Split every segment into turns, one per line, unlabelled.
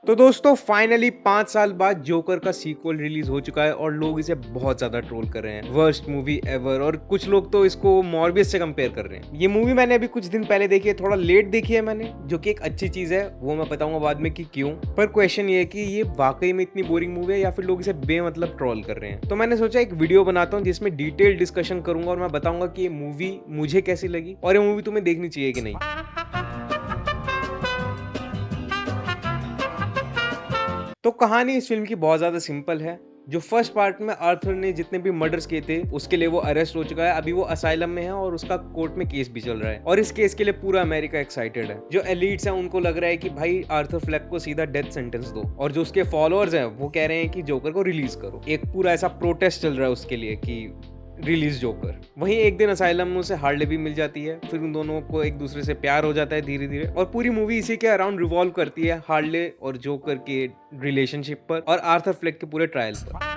तो दोस्तों फाइनली 5 साल बाद जोकर का सीक्वल रिलीज हो चुका है और लोग इसे बहुत ज्यादा ट्रोल कर रहे हैं, वर्स्ट मूवी एवर। और कुछ लोग तो इसको मॉर्बियस से कंपेयर कर रहे हैं। ये मूवी मैंने अभी कुछ दिन पहले देखी है, थोड़ा लेट देखी है मैंने, जो कि एक अच्छी चीज है, वो मैं बताऊंगा बाद में कि क्यों। पर क्वेश्चन ये है कि ये वाकई में इतनी बोरिंग मूवी है या फिर लोग इसे बेमतलब ट्रोल कर रहे हैं। तो मैंने सोचा एक वीडियो बनाता हूँ जिसमें डिटेल डिस्कशन करूंगा और मैं बताऊंगा कि ये मूवी मुझे कैसी लगी और ये मूवी तुम्हें देखनी चाहिए कि नहीं। तो कहानी इस फिल्म की बहुत ज्यादा सिंपल है। जो फर्स्ट पार्ट में आर्थर ने जितने भी मर्डर्स किए थे उसके लिए वो अरेस्ट हो चुका है, अभी वो असाइलम में है और उसका कोर्ट में केस भी चल रहा है और इस केस के लिए पूरा अमेरिका एक्साइटेड है। जो एलिट्स हैं उनको लग रहा है कि भाई आर्थर फ्लेक को सीधा डेथ सेंटेंस दो, और जो उसके फॉलोअर्स हैं वो कह रहे हैं कि जोकर को रिलीज करो। एक पूरा ऐसा प्रोटेस्ट चल रहा है उसके लिए कि रिलीज जोकर। वहीं एक दिन असाइलम में उसे हार्ले भी मिल जाती है, फिर उन दोनों को एक दूसरे से प्यार हो जाता है धीरे धीरे, और पूरी मूवी इसी के अराउंड रिवॉल्व करती है हार्ले और जोकर के रिलेशनशिप पर और आर्थर फ्लेक के पूरे ट्रायल पर।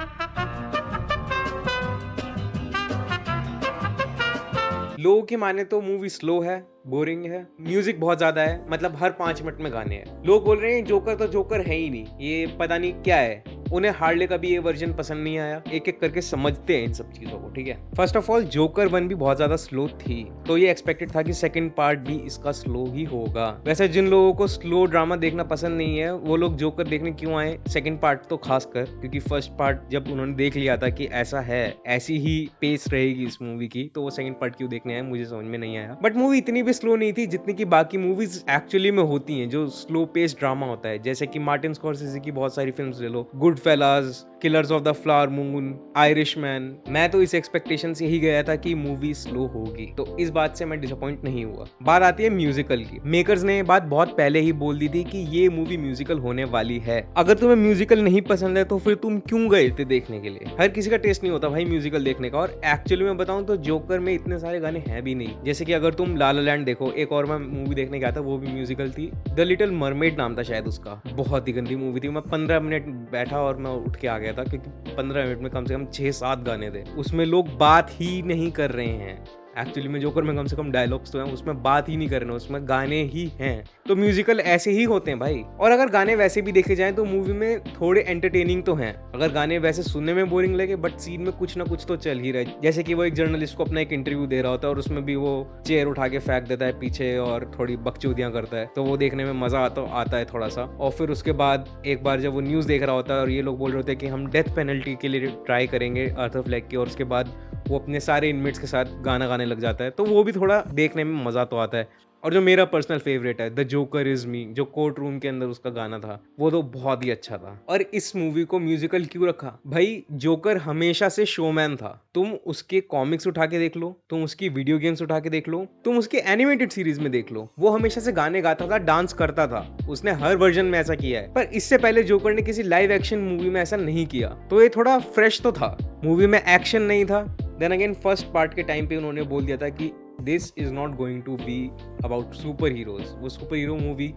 लोगों की माने तो मूवी स्लो है, बोरिंग है, म्यूजिक बहुत ज्यादा है, मतलब हर 5 मिनट में गाने हैं। लोग बोल रहे हैं जोकर तो जोकर है ही नहीं, ये पता नहीं क्या है। उन्हें हार्ले का भी ये वर्जन पसंद नहीं आया। एक एक करके समझते हैं इन सब चीजों को, ठीक है। फर्स्ट ऑफ ऑल जोकर 1 भी बहुत ज्यादा स्लो थी, तो ये एक्सपेक्टेड था कि सेकंड पार्ट भी इसका स्लो ही होगा। वैसे जिन लोगों को स्लो ड्रामा देखना पसंद नहीं है वो लोग जोकर देखने क्यों आए, सेकंड पार्ट तो खासकर, क्योंकि फर्स्ट पार्ट जब उन्होंने देख लिया था कि ऐसा है, ऐसी ही पेस रहेगी इस मूवी की, तो वो सेकंड पार्ट क्यों देखने आए मुझे समझ में नहीं आया। बट मूवी इतनी भी स्लो नहीं थी जितनी की बाकी मूवीज एक्चुअली में होती हैं, जो स्लो पेस ड्रामा होता है, जैसे कि मार्टिन स्कॉर्सेज़ी की बहुत सारी फिल्म्स ले लो, good fellas, killers of the flower moon, Irishman. मैं तो इस एक्सपेक्टेशन से ही गया था कि मूवी स्लो होगी, तो इस बात से मैं डिसअपॉइंट नहीं हुआ। बात आती है म्यूजिकल की। मेकर्स ने ये बात बहुत पहले ही बोल दी थी कि ये मूवी म्यूजिकल होने वाली है। अगर तुम्हें म्यूजिकल नहीं पसंद है तो फिर तुम क्यों गए थे देखने के लिए। हर किसी का टेस्ट नहीं होता भाई म्यूजिकल देखने का, और एक्चुअली मैं बताऊं तो जोकर में इतने सारे गाने हैं भी नहीं। जैसे कि अगर तुम ला ला लैंड देखो, एक और मैं मूवी देखने गया था वो भी म्यूजिकल थी, द लिटिल मरमेड नाम था शायद उसका। बहुत ही गंदी मूवी थी। मैं 15 मिनट बैठा और मैं उठ के आ गया था, क्योंकि 15 मिनट में कम से कम 6-7 गाने थे। उसमें लोग बात ही नहीं कर रहे हैं। एक्चुअली में जोकर में कम से कम डायलॉग्स तो हैं, उसमें बात ही नहीं कर रहे हैं, उसमें गाने ही हैं। तो म्यूजिकल ऐसे ही होते हैं भाई। और अगर गाने वैसे भी देखे जाएं तो मूवी में थोड़े एंटरटेनिंग तो हैं। अगर गाने वैसे सुनने में बोरिंग लगे बट सीन में कुछ ना कुछ तो चल ही रहा है। जैसे कि वो एक जर्नलिस्ट को अपना एक इंटरव्यू दे रहा होता है और उसमें भी वो चेयर उठा के फेंक देता है पीछे और थोड़ी बकचोदियां करता है, तो वो देखने में मजा आता है थोड़ा सा। और फिर उसके बाद एक बार जब वो न्यूज देख रहा होता है और ये लोग बोल रहे होते हैं कि हम डेथ पेनल्टी के लिए ट्राई करेंगे आर्थर फ्लेक की, और उसके बाद वो अपने सारे इनमेट्स के साथ गाना गाने लग जाता है, तो वो भी थोड़ा देखने में मजा तो आता है। और जो मेरा पर्सनल फेवरेट है, द जोकर इज मी, जो कोर्ट रूम के अंदर उसका गाना था, वो तो बहुत ही अच्छा था। और इस मूवी को म्यूजिकल क्यों रखा भाई, जोकर हमेशा से शोमैन था। तुम उसके कॉमिक्स उठा के देख लो, तुम उसकी वीडियो गेम्स उठा के देख लो, तुम उसके एनिमेटेड सीरीज में देख लो, वो हमेशा से गाने गाता था, डांस करता था। उसने हर वर्जन में ऐसा किया है, पर इससे पहले जोकर ने किसी लाइव एक्शन मूवी में ऐसा नहीं किया, तो ये थोड़ा फ्रेश तो था। मूवी में एक्शन नहीं था। देन अगेन फर्स्ट पार्ट के टाइम पे उन्होंने बोल दिया था कि this is not going to be about super heroes, वो सुपर हीरो मूवी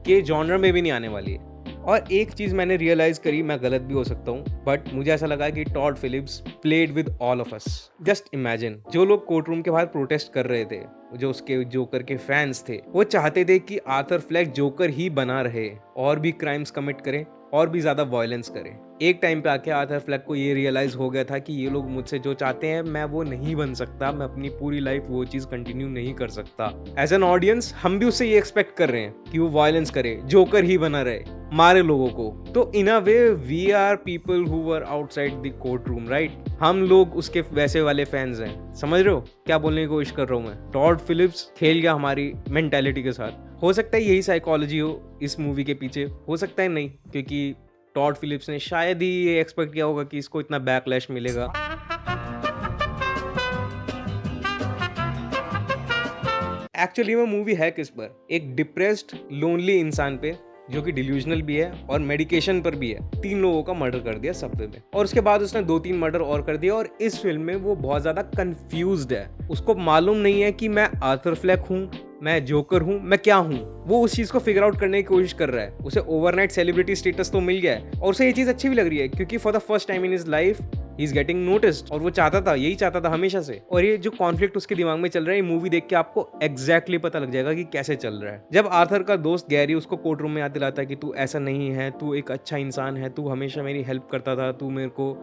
के जॉनर में भी नहीं आने वाली है। और एक चीज मैंने रियलाइज करी, मैं गलत भी हो सकता हूँ, बट मुझे ऐसा लगा कि Tod Philips played with all of us. Just imagine, जो लोग कोर्ट रूम के बाहर प्रोटेस्ट कर रहे थे, जो उसके जोकर के फैंस थे, वो चाहते थे कि आर्थर फ्लेक जोकर ही बना रहे, और भी क्राइम्स कमिट करे, और भी ज्यादा वायलेंस करे। एक टाइम पे आके आर्थर फ्लेक को ये रियलाइज हो गया था कि ये लोग मुझसे जो चाहते हैं मैं वो नहीं बन सकता, मैं अपनी पूरी लाइफ वो चीज कंटिन्यू नहीं कर सकता। एज एन ऑडियंस हम भी उससे ये एक्सपेक्ट कर रहे हैं कि वो वायलेंस करे, जोकर ही बना रहे, मारे लोगों को। तो in a way we are people who were outside the courtroom, right. हम लोग उसके वैसे वाले फैंस हैं। समझ रहे हो क्या बोलने की कोशिश कर रहा हूँ मैं। टॉड फिलिप्स खेल गया हमारी मेंटालिटी के साथ। हो सकता है यही साइकोलॉजी हो इस मूवी के पीछे, हो सकता है नहीं, क्योंकि टॉड फिलिप्स ने शायद ही ये एक्सपेक्ट किया होगा कि इसको इतना बैकलैश मिलेगा। एक्चुअली में मूवी है किस पर, एक डिप्रेस्ड लोनली इंसान पे, जो कि डिल्यूजनल भी है और मेडिकेशन पर भी है। 3 लोगों का मर्डर कर दिया सबवे में, और उसके बाद उसने 2-3 मर्डर और कर दिया। और इस फिल्म में वो बहुत ज्यादा कंफ्यूज्ड है। उसको मालूम नहीं है कि मैं आर्थर फ्लेक हूँ, मैं जोकर हूँ, मैं क्या हूँ। वो उस चीज को फिगर आउट करने की कोशिश कर रहा है। उसे ओवरनाइट सेलिब्रिटी स्टेटस तो मिल गया है और उसे ये चीज अच्छी भी लग रही है, क्योंकि for the first time in his life he is getting noticed, और वो चाहता था, यही चाहता था हमेशा से। और ये जो कॉन्फ्लिक्ट उसके दिमाग में चल रहा है, ये मूवी देख के आपको एग्जैक्टली पता लग जाएगा कि कैसे चल रहा है। जब आर्थर का दोस्त गैरी उसको कोर्ट रूम में याद दिलाता है कि तू ऐसा नहीं है, तू एक अच्छा इंसान है, तू हमेशा मेरी हेल्प करता था, तू मेरे को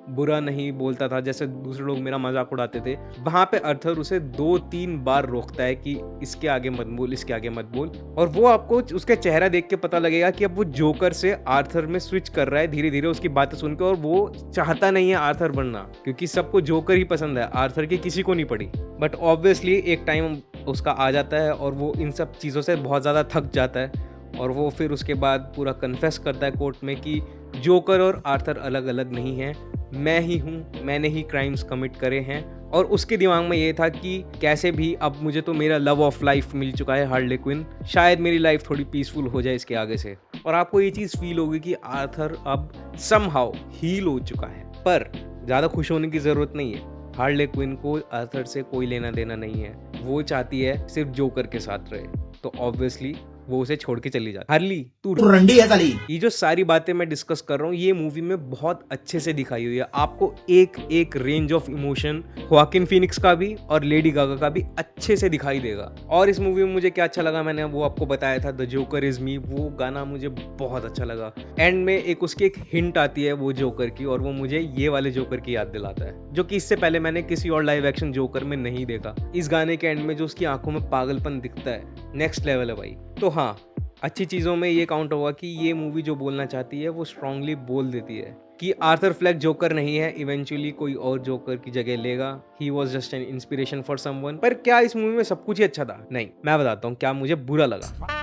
बुरा नहीं बोलता था जैसे दूसरे लोग मेरा मजाक उड़ाते थे, वहां पे अर्थर उसे 2-3 बार रोकता है कि इसके आगे मत बोल, इसके आगे मत बोल। और वो आपको उसके चेहरा देख के पता लगेगा कि अब वो जोकर से आर्थर में स्विच कर रहा है धीरे धीरे उसकी बातें सुनकर। और वो चाहता नहीं है आर्थर बनना, क्योंकि सबको जोकर ही पसंद है, आर्थर की किसी को नहीं पड़ी। बट ऑब्वियसली एक टाइम उसका आ जाता है और वो इन सब चीज़ों से बहुत ज़्यादा थक जाता है, और वो फिर उसके बाद पूरा कन्फेस करता है कोर्ट में कि जोकर और आर्थर अलग अलग नहीं हैं, मैं ही हूँ, मैंने ही क्राइम्स कमिट करे हैं। और उसके दिमाग में ये था कि कैसे भी अब मुझे तो मेरा लव ऑफ लाइफ मिल चुका है हार्ले क्विन, शायद मेरी लाइफ थोड़ी पीसफुल हो जाए इसके आगे से। और आपको ये चीज़ फील होगी कि आर्थर अब समहाउ हील हो चुका है। पर ज़्यादा खुश होने की ज़रूरत नहीं है, हार्ले क्विन को आर्थर से कोई लेना देना नहीं है, वो चाहती है सिर्फ जोकर के साथ रहे। तो ऑब्वियसली वो उसे छोड़ के चली जाती। हार्ली तू रंडी है साली। ये जो सारी बातें मैं डिस्कस कर रहा हूँ, ये मूवी में बहुत अच्छे से दिखाई हुई है। आपको एक एक रेंज ऑफ इमोशन होआकिन फीनिक्स का भी और लेडी गागा का भी अच्छे से दिखाई देगा। और इस मूवी में मुझे क्या अच्छा लगा, मैंने वो आपको बताया था, द जोकर इज मी, वो गाना मुझे बहुत अच्छा लगा। एंड में एक उसकी एक हिंट आती है वो जोकर की, और वो मुझे ये वाले जोकर की याद दिलाता है, जो कि इससे पहले मैंने किसी और लाइव एक्शन जोकर में नहीं देखा। इस गाने के एंड में जो उसकी आंखों में पागलपन दिखता है, नेक्स्ट लेवल है भाई। तो हाँ, अच्छी चीज़ों में ये काउंट होगा कि ये मूवी जो बोलना चाहती है वो स्ट्रांगली बोल देती है कि आर्थर फ्लेक जोकर नहीं है, इवेंचुअली कोई और जोकर की जगह लेगा। He was just an inspiration for someone. पर क्या इस मूवी में सब कुछ ही अच्छा था? नहीं, मैं बताता हूँ क्या मुझे बुरा लगा।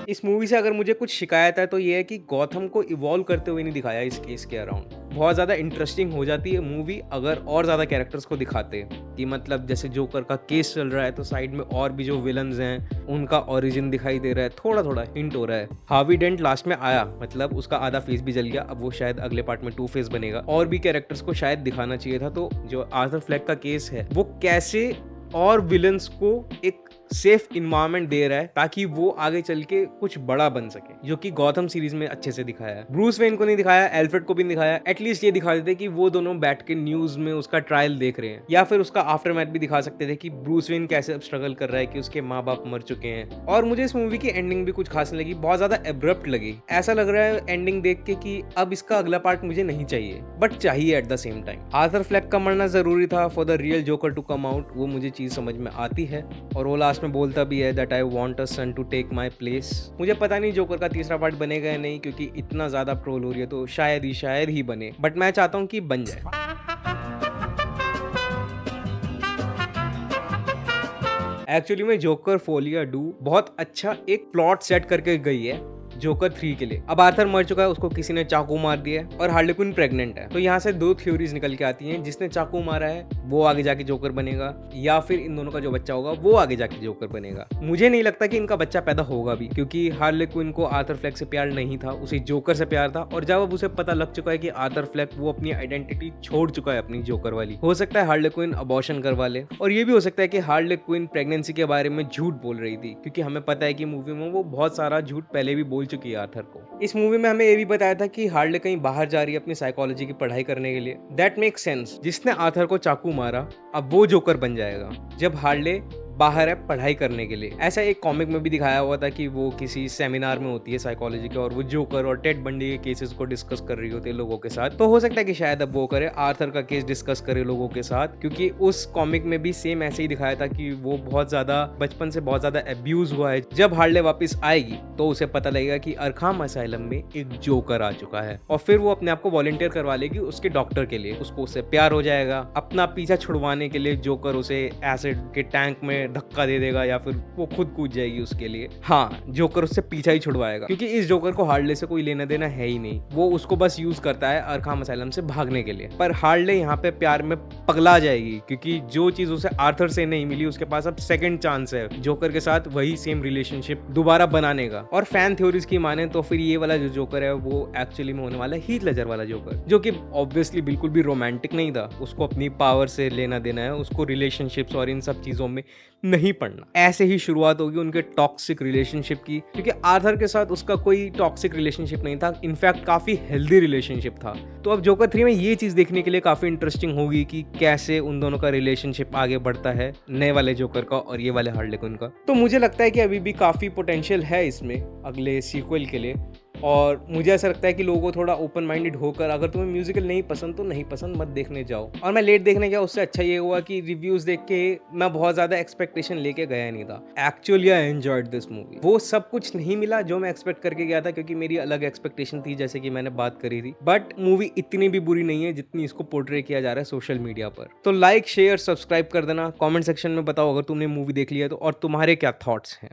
इस मूवी से अगर मुझे कुछ शिकायत है तो ये है कि गॉथम को इवॉल्व करते हुए नहीं दिखाया इस केस के अराउंड। बहुत ज़्यादा इंटरेस्टिंग हो जाती है मूवी अगर और ज़्यादा कैरेक्टर्स को दिखाते, कि मतलब जैसे जोकर का केस चल रहा है तो साइड में और भी जो विलन्स हैं उनका ओरिजिन दिखाई दे रहा है, थोड़ा थोड़ा हिंट हो रहा है। हार्वी डेंट लास्ट में आया, मतलब उसका आधा फेस भी जल गया, अब वो शायद अगले पार्ट में 2 फेस बनेगा। और भी कैरेक्टर्स को शायद दिखाना चाहिए था। तो जो आर्थर फ्लेक का केस है वो कैसे और विलन्स को एक सेफ इन्वायरमेंट दे रहा है ताकि वो आगे चल के कुछ बड़ा बन सके, जो कि गॉथम सीरीज में अच्छे से दिखाया है। ब्रूस वेन को नहीं दिखाया, एल्फ्रेड को भी नहीं दिखाया, एटलीस्ट ये दिखा देते कि वो दोनों बैठ के न्यूज में उसका ट्रायल देख रहे हैं, या फिर उसका आफ्टर मैथ भी दिखा सकते थे कि ब्रूस वेन कैसे अब स्ट्रगल कर रहा है कि उसके माँ बाप मर चुके हैं। और मुझे इस मूवी की एंडिंग भी कुछ खास नहीं लगी, बहुत ज्यादा एब्रप्ट लगी। ऐसा लग रहा है एंडिंग देख के कि अब इसका अगला पार्ट मुझे नहीं चाहिए, बट चाहिए at the same time. Arthur Fleck का मरना जरूरी था for the real Joker to come out, वो मुझे चीज समझ में आती है। और वो लास्ट में बोलता भी है that I want a son to take my place। मुझे पता नहीं जोकर का तीसरा पार्ट बनेगा या नहीं, क्योंकि इतना ज्यादा ट्रोल हो रही है तो शायद ही बने, बट मैं चाहता हूं कि बन जाए। एक्चुअली में जोकर फोलिया डू बहुत अच्छा एक प्लॉट सेट करके गई है जोकर 3 के लिए। अब आर्थर मर चुका है, उसको किसी ने चाकू मार दिया है और हार्ले क्विन प्रेग्नेंट है। तो यहाँ से 2 थ्योरीज निकल के आती हैं, जिसने चाकू मारा है वो आगे जाके जोकर बनेगा, या फिर इन दोनों का जो बच्चा होगा वो आगे जाके जोकर बनेगा। मुझे नहीं लगता कि इनका बच्चा पैदा होगा भी, क्योंकि हार्ले क्विन को आर्थर फ्लेक से प्यार नहीं था, उसे जोकर से प्यार था। और जब अब उसे पता लग चुका है कि आर्थर फ्लेक वो अपनी आइडेंटिटी छोड़ चुका है अपनी जोकर वाली, हो सकता है हार्ले क्विन अबॉर्शन करवा ले। और ये भी हो सकता है कि हार्ले क्विन प्रेगनेंसी के बारे में झूठ बोल रही थी, क्योंकि हमें पता है कि मूवी में वो बहुत सारा झूठ पहले भी बोल चुकी है आर्थर को। इस मूवी में हमें ये भी बताया था कि हार्ले कहीं बाहर जा रही है अपनी साइकोलॉजी की पढ़ाई करने के लिए। दैट मेक्स सेंस, जिसने आर्थर को चाकू मारा अब वो जोकर बन जाएगा जब हार्ले बाहर है पढ़ाई करने के लिए। ऐसा एक कॉमिक में भी दिखाया हुआ था कि वो किसी सेमिनार में होती है साइकोलॉजी के, और वो जोकर और टेड बंडी के केसेस को डिस्कस कर रही होती है लोगों के साथ। तो हो सकता है कि शायद अब वो करे, आर्थर का केस डिस्कस करे लोगों के साथ, क्योंकि उस कॉमिक में भी सेम ऐसे ही दिखाया था कि वो बहुत ज्यादा बचपन से बहुत ज्यादा अब्यूज हुआ है। जब हार्ले वापस आएगी तो उसे पता लगेगा कि अरखाम असाइलम में एक जोकर आ चुका है, और फिर वो अपने आप को वॉलंटियर करवा लेगी उसके डॉक्टर के लिए। उसको उससे प्यार हो जाएगा, अपना पीछा छुड़वाने के लिए जोकर उसे एसिड के टैंक में धक्का दे देगा, या फिर वो खुद कूद जाएगी उसके लिए। हाँ, जोकर उससे पीछा ही छुड़वाएगा, क्योंकि इस जोकर को हार्ले से कोई लेना देना है ही नहीं, वो उसको बस यूज करता है अरखाम असाइलम से भागने के लिए। पर हार्ले यहाँ पे प्यार में पगला जाएगी, क्योंकि जो चीज उसे आर्थर से नहीं मिली उसके पास अब सेकंड चांस है जोकर के साथ वही सेम रिलेशनशिप दोबारा बनाने का। और फैन थ्योरीज की माने तो फिर ये वाला जो जोकर है वो एक्चुअली में होने वाला है हीथ लेजर वाला जोकर, जो कि ऑब्वियसली बिल्कुल भी रोमांटिक नहीं था। उसको अपनी पावर से लेना देना है, उसको रिलेशनशिप्स और इन सब चीजों में नहीं पढ़ना। ऐसे ही शुरुआत होगी उनके टॉक्सिक रिलेशनशिप की, क्योंकि आर्थर के साथ उसका कोई टॉक्सिक रिलेशनशिप नहीं था, इनफैक्ट काफी हेल्दी रिलेशनशिप था। तो अब जोकर 3 में ये चीज देखने के लिए काफी इंटरेस्टिंग होगी कि कैसे उन दोनों का रिलेशनशिप आगे बढ़ता है, नए वाले जोकर का और ये वाले हार्ले क्विन का। तो मुझे लगता है कि अभी भी काफी पोटेंशियल है इसमें अगले सीक्वल के लिए, और मुझे ऐसा लगता है कि लोगों को थोड़ा ओपन माइंडेड होकर, अगर तुम्हें म्यूजिकल नहीं पसंद तो नहीं पसंद, मत देखने जाओ। और मैं लेट देखने गया, उससे अच्छा ये हुआ कि रिव्यूज देख के मैं बहुत ज्यादा एक्सपेक्टेशन लेके गया नहीं था। Actually I enjoyed this movie. वो सब कुछ नहीं मिला जो मैं एक्सपेक्ट करके गया था, क्योंकि मेरी अलग एक्सपेक्टेशन थी, जैसे कि मैंने बात करी थी। बट मूवी इतनी भी बुरी नहीं है जितनी इसको पोर्ट्रे किया जा रहा है सोशल मीडिया पर। तो लाइक शेयर सब्सक्राइब कर देना, कॉमेंट सेक्शन में बताओ अगर तुमने मूवी देख लिया तो, और तुम्हारे क्या थॉट्स हैं।